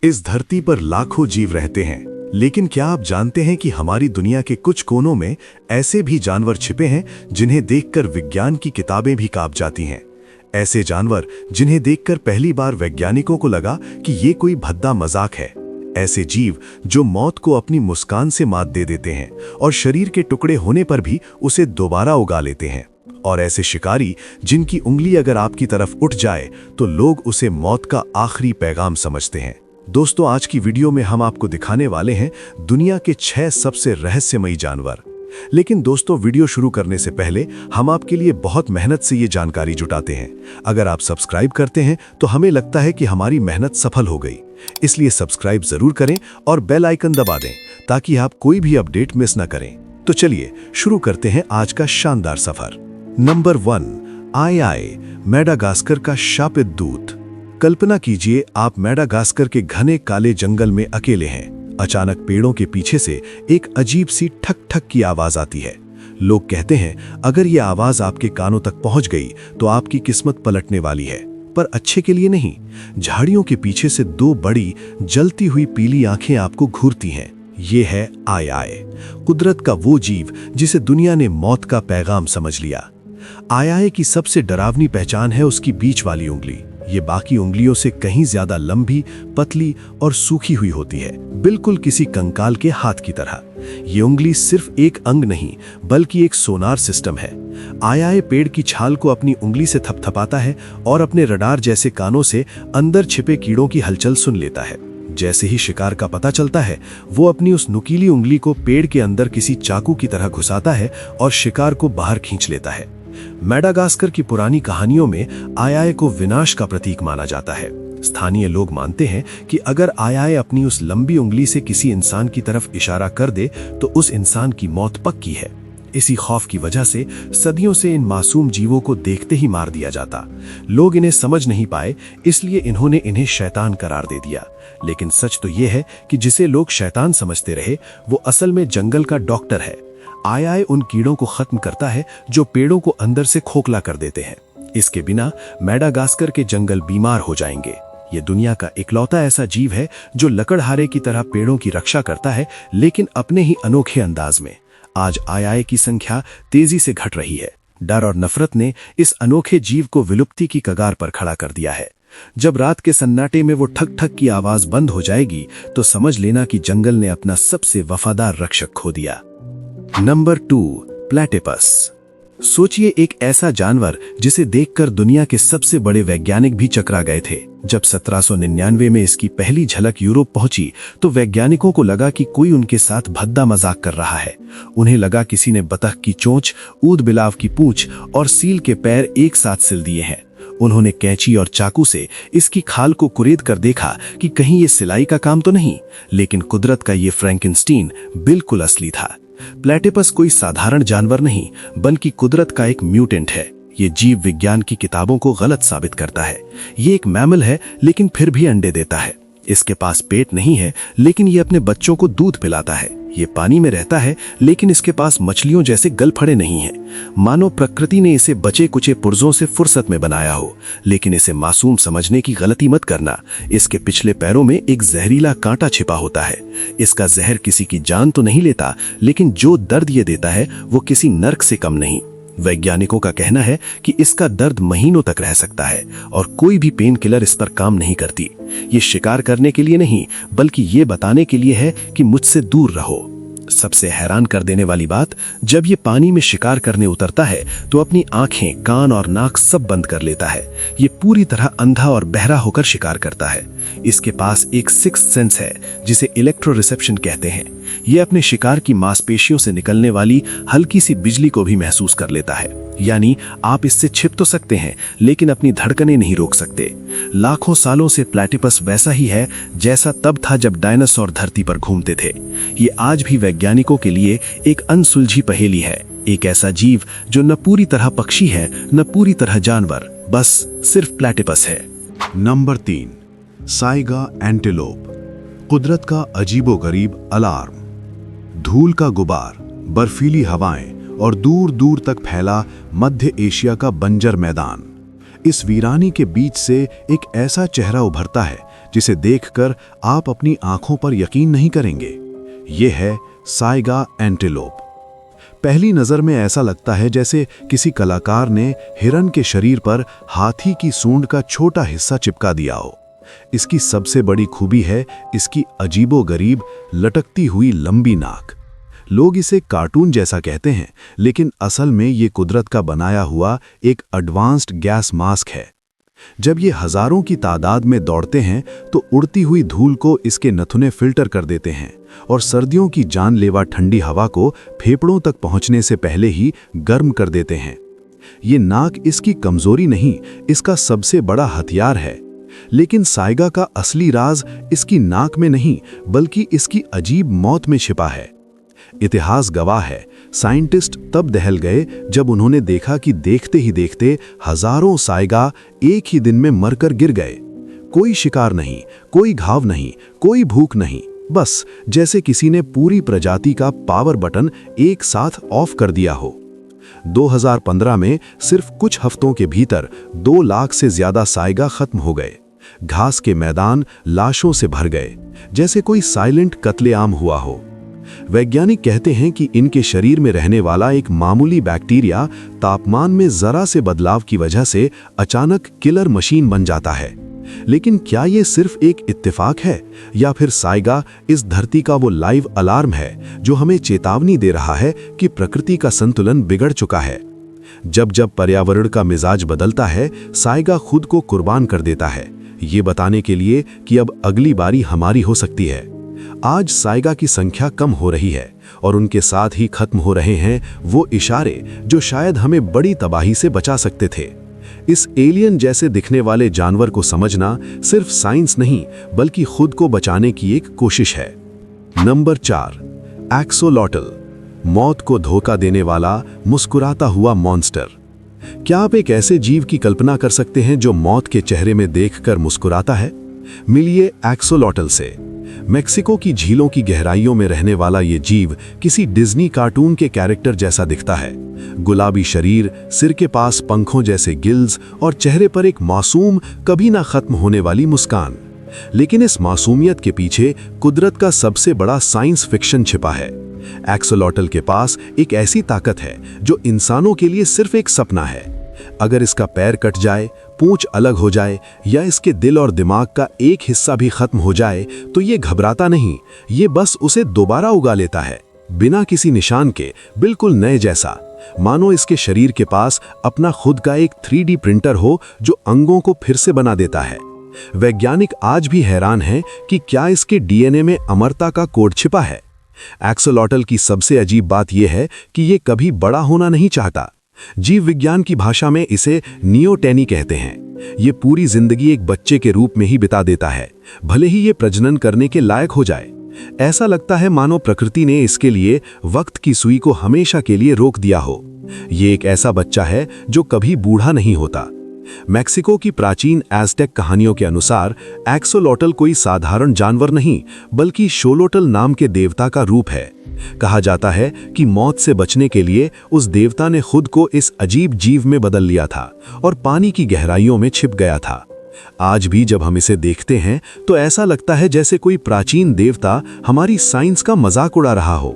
इस धरती पर लाखों जीव रहते हैं, लेकिन क्या आप जानते हैं कि हमारी दुनिया के कुछ कोनों में ऐसे भी जानवर छिपे हैं जिन्हें देखकर विज्ञान की किताबें भी कांप जाती हैं। ऐसे जानवर जिन्हें देखकर पहली बार वैज्ञानिकों को लगा कि ये कोई भद्दा मजाक है। ऐसे जीव जो मौत को अपनी मुस्कान से मात दे देते हैं और शरीर के टुकड़े होने पर भी उसे दोबारा उगा लेते हैं। और ऐसे शिकारी जिनकी उंगली अगर आपकी तरफ उठ जाए तो लोग उसे मौत का आखिरी पैगाम समझते हैं। दोस्तों, आज की वीडियो में हम आपको दिखाने वाले हैं दुनिया के 6 सबसे रहस्यमयी जानवर। लेकिन दोस्तों, वीडियो शुरू करने से पहले हम आपके लिए बहुत मेहनत से ये जानकारी जुटाते हैं। अगर आप सब्सक्राइब करते हैं तो हमें लगता है कि हमारी मेहनत सफल हो गई। इसलिए सब्सक्राइब जरूर करें और बेल आइकन दबा दें ताकि आप कोई भी अपडेट मिस ना करें। तो चलिए शुरू करते हैं आज का शानदार सफर। नंबर 1, आई मेडागास्कर का शापित दूत। कल्पना कीजिए, आप मेडागास्कर के घने काले जंगल में अकेले हैं। अचानक पेड़ों के पीछे से एक अजीब सी ठक ठक की आवाज आती है। लोग कहते हैं अगर यह आवाज आपके कानों तक पहुंच गई तो आपकी किस्मत पलटने वाली है, पर अच्छे के लिए नहीं। झाड़ियों के पीछे से 2 बड़ी जलती हुई पीली आंखें आपको घूरती हैं। ये है आई, कुदरत का वो जीव जिसे दुनिया ने मौत का पैगाम समझ लिया। आई की सबसे डरावनी पहचान है उसकी बीच वाली उंगली। ये बाकी उंगलियों से कहीं ज्यादा लंबी, पतली और सूखी हुई होती है, बिल्कुल किसी कंकाल के हाथ की तरह। ये उंगली सिर्फ एक अंग नहीं बल्कि एक सोनार सिस्टम है। आई पेड़ की छाल को अपनी उंगली से थपथपाता है और अपने रडार जैसे कानों से अंदर छिपे कीड़ों की हलचल सुन लेता है। जैसे ही शिकार का पता चलता है, वो अपनी उस नुकीली उंगली को पेड़ के अंदर किसी चाकू की तरह घुसाता है और शिकार को बाहर खींच लेता है। मेडागास्कर की पुरानी कहानियों में आई को विनाश का प्रतीक माना जाता है। स्थानीय लोग मानते हैं कि अगर आई अपनी उस लंबी उंगली से किसी इंसान की तरफ इशारा कर दे तो उस इंसान की मौत पक्की है। इसी खौफ की वजह से सदियों से इन मासूम जीवों को देखते ही मार दिया जाता। लोग इन्हें समझ नहीं पाए, इसलिए इन्होंने इन्हें शैतान करार दे दिया। लेकिन सच तो यह है कि जिसे लोग शैतान समझते रहे वो असल में जंगल का डॉक्टर है। आई उन कीड़ों को खत्म करता है जो पेड़ों को अंदर से खोखला कर देते हैं। इसके बिना मेडागास्कर के जंगल बीमार हो जाएंगे। ये दुनिया का इकलौता ऐसा जीव है जो लकड़हारे की तरह पेड़ों की रक्षा करता है, लेकिन अपने ही अनोखे अंदाज में। आज आई की संख्या तेजी से घट रही है। डर और नफरत ने इस अनोखे जीव को विलुप्ति की कगार पर खड़ा कर दिया है। जब रात के सन्नाटे में वो ठक ठक की आवाज बंद हो जाएगी तो समझ लेना कि जंगल ने अपना सबसे वफादार रक्षक खो दिया। Number 2, platypus. सोचिए, एक ऐसा जानवर जिसे देखकर दुनिया के सबसे बड़े वैज्ञानिक भी चकरा गए थे। जब 1799 में इसकी पहली झलक यूरोप पहुंची तो वैज्ञानिकों को लगा कि कोई उनके साथ भद्दा मजाक कर रहा है। उन्हें लगा किसी ने बतख की चोंच, ऊद बिलाव की पूंछ और सील के पैर एक साथ सिल दिए हैं। उन्होंने कैंची और चाकू से इसकी खाल को कुरेद कर देखा कि कहीं ये सिलाई का काम तो नहीं, लेकिन कुदरत का ये फ्रैंकेनस्टीन बिल्कुल असली था। प्लैटिपस कोई साधारण जानवर नहीं बल्कि कुदरत का एक म्यूटेंट है। ये जीव विज्ञान की किताबों को गलत साबित करता है। ये एक मैमल है लेकिन फिर भी अंडे देता है। इसके पास पेट नहीं है लेकिन ये अपने बच्चों को दूध पिलाता है। ये पानी में रहता है लेकिन इसके पास मछलियों जैसे गलफड़े नहीं हैं। मानो प्रकृति ने इसे बचे कुचे पुर्जों से फुर्सत में बनाया हो। लेकिन इसे मासूम समझने की गलती मत करना। इसके पिछले पैरों में एक जहरीला कांटा छिपा होता है। इसका जहर किसी की जान तो नहीं लेता, लेकिन जो दर्द ये देता है वो किसी नर्क से कम नहीं। वैज्ञानिकों का कहना है कि इसका दर्द महीनों तक रह सकता है और कोई भी पेन किलर इस पर काम नहीं करती। ये शिकार करने के लिए नहीं बल्कि ये बताने के लिए है कि मुझसे दूर रहो। सबसे हैरान कर देने वाली बात, जब ये पानी में शिकार करने उतरता है तो अपनी आंखें, कान और नाक सब बंद कर लेता है। ये पूरी तरह अंधा और बहरा होकर शिकार करता है। इसके पास एक सिक्स्थ सेंस है जिसे इलेक्ट्रो रिसेप्शन कहते हैं। ये अपने शिकार की मांसपेशियों से निकलने वाली हल्की सी बिजली को भी महसूस कर लेता है। यानी आप इससे छिप तो सकते हैं लेकिन अपनी धड़कनें नहीं रोक सकते। लाखों सालों से प्लैटिपस वैसा ही है जैसा तब था जब डायनासोर धरती पर घूमते थे। ये आज भी वैज्ञानिकों के लिए एक अनसुलझी पहेली है। एक ऐसा जीव जो न पूरी तरह पक्षी है न पूरी तरह जानवर, बस सिर्फ प्लैटिपस है। Number 3, Saiga antelope. कुदरत का अजीबोगरीब अलार्म। धूल का गुबार, बर्फीली हवाएं और दूर दूर तक फैला मध्य एशिया का बंजर मैदान। इस वीरानी के बीच से एक ऐसा चेहरा उभरता है जिसे देखकर आप अपनी आंखों पर यकीन नहीं करेंगे। ये है साइगा एंटीलोप। पहली नज़र में ऐसा लगता है जैसे किसी कलाकार ने हिरन के शरीर पर हाथी की सूंड का छोटा हिस्सा चिपका दिया हो। इसकी सबसे बड़ी खूबी है इसकी अजीबोगरीब लटकती हुई लंबी नाक। लोग इसे कार्टून जैसा कहते हैं, लेकिन असल में ये कुदरत का बनाया हुआ एक एडवांस्ड गैस मास्क है। जब ये हजारों की तादाद में दौड़ते हैं तो उड़ती हुई धूल को इसके नथुने फिल्टर कर देते हैं और सर्दियों की जानलेवा ठंडी हवा को फेफड़ों तक पहुंचने से पहले ही गर्म कर देते हैं। ये नाक इसकी कमजोरी नहीं, इसका सबसे बड़ा हथियार है। लेकिन साइगा का असली राज इसकी नाक में नहीं, बल्कि इसकी अजीब मौत में छिपा है। इतिहास गवाह है, साइंटिस्ट तब दहल गए जब उन्होंने देखा कि देखते ही देखते हजारों साइगा एक ही दिन में मरकर गिर गए। कोई शिकार नहीं, कोई घाव नहीं, कोई भूख नहीं, बस जैसे किसी ने पूरी प्रजाति का पावर बटन एक साथ ऑफ कर दिया हो। 2015 में सिर्फ कुछ हफ्तों के भीतर 2 लाख से ज्यादा साइगा खत्म हो गए। घास के मैदान लाशों से भर गए, जैसे कोई साइलेंट कत्लेआम हुआ हो। वैज्ञानिक कहते हैं कि इनके शरीर में रहने वाला एक मामूली बैक्टीरिया तापमान में जरा से बदलाव की वजह से अचानक किलर मशीन बन जाता है। लेकिन क्या ये सिर्फ एक इत्तेफाक है, या फिर साइगा इस धरती का वो लाइव अलार्म है जो हमें चेतावनी दे रहा है कि प्रकृति का संतुलन बिगड़ चुका है? जब जब पर्यावरण का मिजाज बदलता है, साइगा खुद को कुर्बान कर देता है, ये बताने के लिए कि अब अगली बारी हमारी हो सकती है। आज साइगा की संख्या कम हो रही है और उनके साथ ही खत्म हो रहे हैं वो इशारे जो शायद हमें बड़ी तबाही से बचा सकते थे। इस एलियन जैसे दिखने वाले जानवर को समझना सिर्फ साइंस नहीं, बल्कि खुद को बचाने की एक कोशिश है। नंबर 4, एक्सोलॉटल, मौत को धोखा देने वाला मुस्कुराता हुआ मॉन्स्टर। क्या आप एक ऐसे जीव की कल्पना कर सकते हैं जो मौत के चेहरे में देखकर मुस्कुराता है? मिलिए एक्सोलॉटल से। मेक्सिको की झीलों की गहराइयों में रहने वाला ये जीव किसी डिज्नी कार्टून के कैरेक्टर जैसा दिखता है। गुलाबी शरीर, सिर के पास पंखों जैसे गिल्स और चेहरे पर एक मासूम, कभी ना खत्म होने वाली मुस्कान। लेकिन इस मासूमियत के पीछे कुदरत का सबसे बड़ा साइंस फिक्शन छिपा है। एक्सोलॉटल के पास एक ऐसी ताकत है जो इंसानों के लिए सिर्फ एक सपना है। अगर इसका पैर कट जाए, पूंछ अलग हो जाए या इसके दिल और दिमाग का एक हिस्सा भी खत्म हो जाए तो ये घबराता नहीं, ये बस उसे दोबारा उगा लेता है, बिना किसी निशान के, बिल्कुल नए जैसा। मानो इसके शरीर के पास अपना खुद का एक 3D प्रिंटर हो जो अंगों को फिर से बना देता है। वैज्ञानिक आज भी हैरान हैं कि क्या इसके DNA में अमरता का कोड छिपा है। एक्सोलॉटल की सबसे अजीब बात यह है कि ये कभी बड़ा होना नहीं चाहता। जीव विज्ञान की भाषा में इसे नियोटेनी कहते हैं। ये पूरी जिंदगी एक बच्चे के रूप में ही बिता देता है, भले ही ये प्रजनन करने के लायक हो जाए। ऐसा लगता है मानो प्रकृति ने इसके लिए वक्त की सुई को हमेशा के लिए रोक दिया हो। ये एक ऐसा बच्चा है जो कभी बूढ़ा नहीं होता। मेक्सिको की प्राचीन एज़टेक कहानियों के अनुसार एक्सोलॉटल कोई साधारण जानवर नहीं, बल्कि शोलोटल नाम के देवता का रूप है। कहा जाता है कि मौत से बचने के लिए उस देवता ने खुद को इस अजीब जीव में बदल लिया था और पानी की गहराइयों में छिप गया था। आज भी जब हम इसे देखते हैं तो ऐसा लगता है जैसे कोई प्राचीन देवता हमारी साइंस का मजाक उड़ा रहा हो।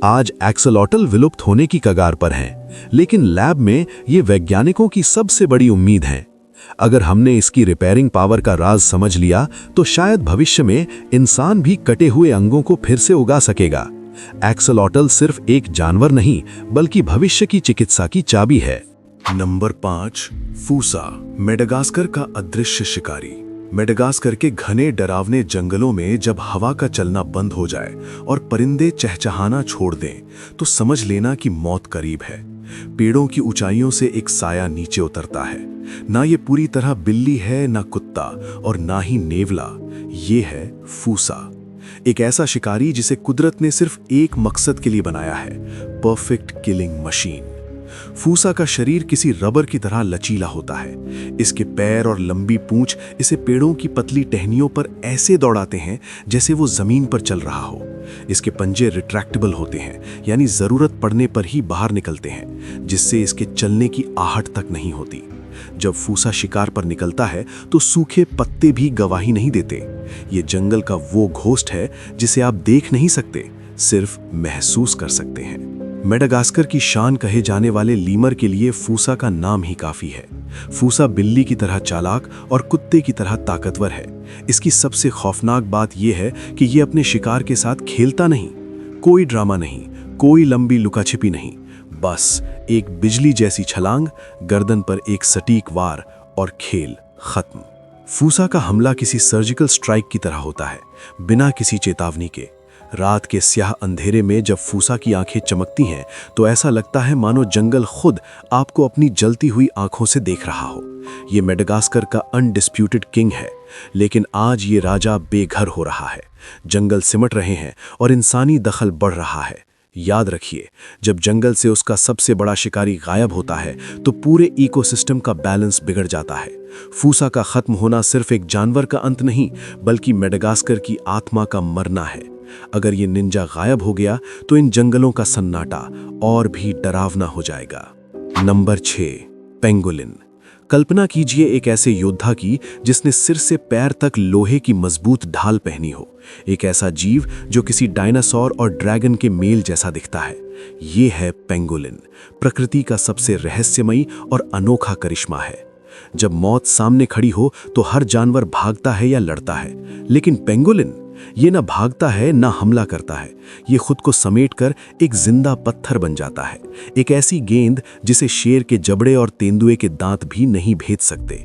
आज एक्सोलॉटल विलुप्त होने की कगार पर हैं, लेकिन लैब में ये वैज्ञानिकों की सबसे बड़ी उम्मीद है। अगर हमने इसकी रिपेयरिंग पावर का राज समझ लिया तो शायद भविष्य में इंसान भी कटे हुए अंगों को फिर से उगा सकेगा। एक्सोलॉटल सिर्फ एक जानवर नहीं, बल्कि भविष्य की चिकित्सा की चाबी है। नंबर 5, फूसा, मेडागास्कर का अदृश्य शिकारी। मेडागास्कर के घने डरावने जंगलों में जब हवा का चलना बंद हो जाए और परिंदे चहचहाना छोड़ दें तो समझ लेना कि मौत करीब है। पेड़ों की ऊंचाइयों से एक साया नीचे उतरता है। ना ये पूरी तरह बिल्ली है, ना कुत्ता और ना ही नेवला। ये है फूसा, एक ऐसा शिकारी जिसे कुदरत ने सिर्फ एक मकसद के लिए बनाया है, परफेक्ट किलिंग मशीन। फूसा का शरीर किसी रबर की तरह लचीला होता है। इसके पैर और लंबी पूंछ इसे पेड़ों की पतली टहनियों पर ऐसे दौड़ाते हैं जैसे वो जमीन पर चल रहा हो। इसके पंजे रिट्रैक्टेबल होते हैं, यानी जरूरत पड़ने पर ही बाहर निकलते हैं, जिससे इसके चलने की आहट तक नहीं होती। जब फूसा शिकार पर निकलता है तो सूखे पत्ते भी गवाही नहीं देते। ये जंगल का वो घोस्ट है जिसे आप देख नहीं सकते, सिर्फ महसूस कर सकते हैं। मेडागास्कर की शान कहे जाने वाले लीमर के लिए फूसा का नाम ही काफी है। फूसा बिल्ली की तरह चालाक और कुत्ते की तरह ताकतवर है। इसकी सबसे खौफनाक बात यह है कि ये अपने शिकार के साथ खेलता नहीं। कोई ड्रामा नहीं, कोई लंबी लुकाछिपी नहीं, बस एक बिजली जैसी छलांग, गर्दन पर एक सटीक वार और खेल खत्म। फूसा का हमला किसी सर्जिकल स्ट्राइक की तरह होता है, बिना किसी चेतावनी के। रात के स्याह अंधेरे में जब फूसा की आंखें चमकती हैं तो ऐसा लगता है मानो जंगल खुद आपको अपनी जलती हुई आंखों से देख रहा हो। ये मेडागास्कर का अनडिस्प्यूटेड किंग है, लेकिन आज ये राजा बेघर हो रहा है। जंगल सिमट रहे हैं और इंसानी दखल बढ़ रहा है। याद रखिए, जब जंगल से उसका सबसे बड़ा शिकारी गायब होता है तो पूरे इकोसिस्टम का बैलेंस बिगड़ जाता है। फूसा का खत्म होना सिर्फ एक जानवर का अंत नहीं, बल्कि मेडागास्कर की आत्मा का मरना है। अगर ये निंजा गायब हो गया तो इन जंगलों का सन्नाटा और भी डरावना हो जाएगा। Number 6, pangolin. कल्पना कीजिए एक ऐसे योद्धा की जिसने सिर से पैर तक लोहे की मजबूत ढाल पहनी हो। एक ऐसा जीव जो किसी डायनासोर और ड्रैगन के मेल जैसा दिखता है। ये है पेंगोलिन, प्रकृति का सबसे रहस्यमयी और अनोखा करिश्मा है। जब मौत सामने खड़ी हो तो हर जानवर भागता है या लड़ता है, लेकिन पेंगोलिन ये ना भागता है ना हमला करता है। ये खुद को समेटकर एक जिंदा पत्थर बन जाता है, एक ऐसी गेंद जिसे शेर के जबड़े और तेंदुए के दांत भी नहीं भेद सकते।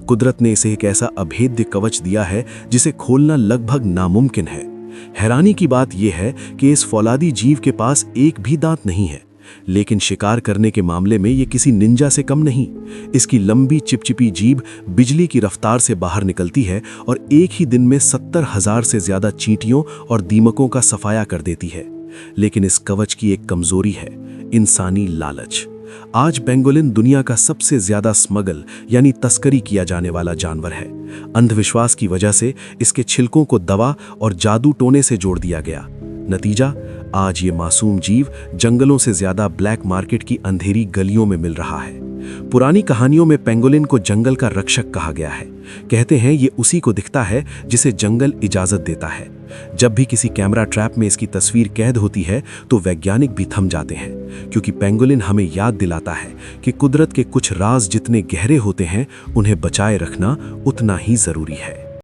कुदरत ने इसे एक ऐसा अभेद्य कवच दिया है जिसे खोलना लगभग नामुमकिन है। हैरानी की बात यह है कि इस फौलादी जीव के पास एक भी दांत नहीं है, लेकिन शिकार करने के मामले में ये किसी निंजा से कम नहीं। इसकी लंबी चिपचिपी जीभ बिजली की रफ्तार से बाहर निकलती है और एक ही दिन में 70,000 से ज्यादा चींटियों और दीमकों का सफाया कर देती है। लेकिन इस कवच की एक कमजोरी है, इंसानी लालच। आज पेंगोलिन दुनिया का सबसे ज्यादा स्मगल यानी तस्करी किया जाने वाला जानवर है। अंधविश्वास की वजह से इसके छिलकों को दवा और जादू टोने से जोड़ दिया गया। नतीजा, आज ये मासूम जीव जंगलों से ज्यादा ब्लैक मार्केट की अंधेरी गलियों में मिल रहा है। पुरानी कहानियों में पेंगोलिन को जंगल का रक्षक कहा गया है। कहते हैं ये उसी को दिखता है जिसे जंगल इजाजत देता है। जब भी किसी कैमरा ट्रैप में इसकी तस्वीर कैद होती है तो वैज्ञानिक भी थम जाते हैं, क्योंकि पेंगोलिन हमें याद दिलाता है कि कुदरत के कुछ राज जितने गहरे होते हैं, उन्हें बचाए रखना उतना ही जरूरी है।